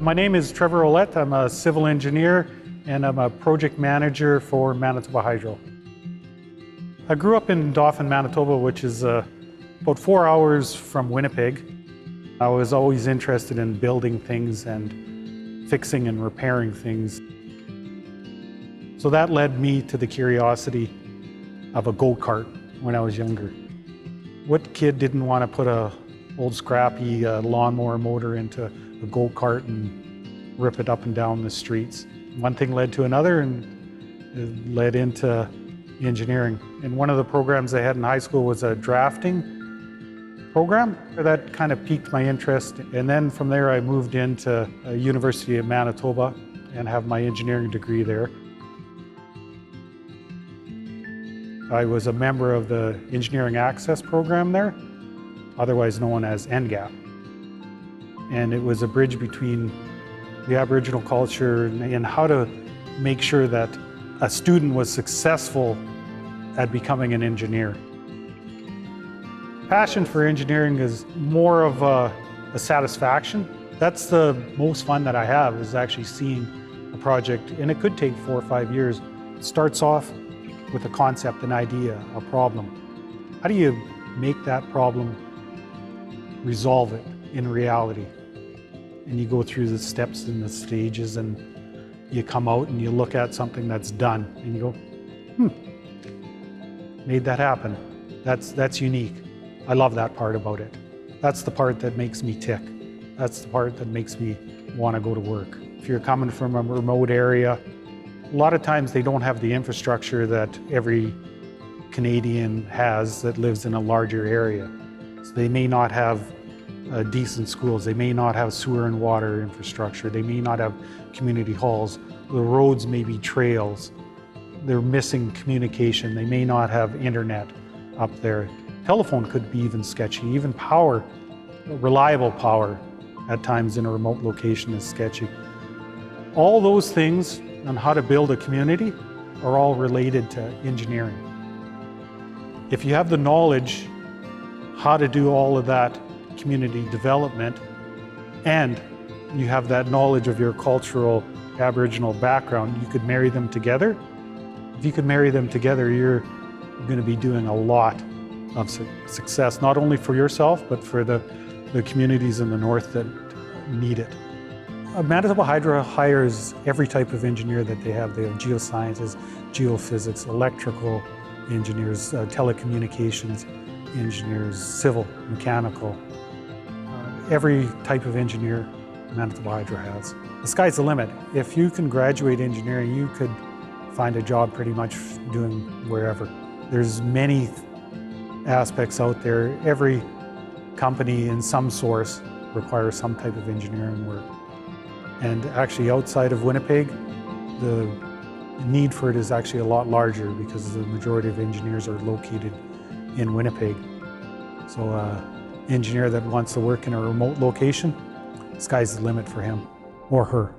My name is Trevor Ouellette. I'm a civil engineer and I'm a project manager for Manitoba Hydro. I grew up in Dauphin, Manitoba, which is about 4 hours from Winnipeg. I was always interested in building things and fixing and repairing things. So that led me to the curiosity of a go-kart when I was younger. What kid didn't want to put a old scrappy lawnmower motor into a go-kart and rip it up and down the streets? One thing led to another and it led into engineering. And one of the programs I had in high school was a drafting program. That kind of piqued my interest. And then from there I moved into University of Manitoba and have my engineering degree there. I was a member of the Engineering Access program there, otherwise known as NGAP. And it was a bridge between the Aboriginal culture and how to make sure that a student was successful at becoming an engineer. Passion for engineering is more of a satisfaction. That's the most fun that I have, is actually seeing a project, and it could take 4 or 5 years. It starts off with a concept, an idea, a problem. How do you make that problem, resolve it in reality? And you go through the steps and the stages and you come out and you look at something that's done and you go, made that happen. That's unique. I love that part about it. That's the part that makes me tick. That's the part that makes me want to go to work. If you're coming from a remote area, a lot of times they don't have the infrastructure that every Canadian has that lives in a larger area. So they may not have decent schools, they may not have sewer and water infrastructure, they may not have community halls, the roads may be trails, they're missing communication, they may not have internet up there. Telephone could be even sketchy, even power, reliable power at times in a remote location is sketchy. All those things on how to build a community are all related to engineering. If you have the knowledge how to do all of that community development and you have that knowledge of your cultural Aboriginal background, you could marry them together. If you could marry them together, you're going to be doing a lot of success, not only for yourself, but for the communities in the north that need it. Manitoba Hydro hires every type of engineer that they have. They have geoscientists, geophysics, electrical engineers, telecommunications engineers, civil, mechanical. Every type of engineer Manitoba Hydro has. The sky's the limit. If you can graduate engineering, you could find a job pretty much doing wherever. There's many aspects out there. Every company in some source requires some type of engineering work. And actually outside of Winnipeg, the need for it is actually a lot larger because the majority of engineers are located in Winnipeg. So an engineer that wants to work in a remote location, sky's the limit for him or her.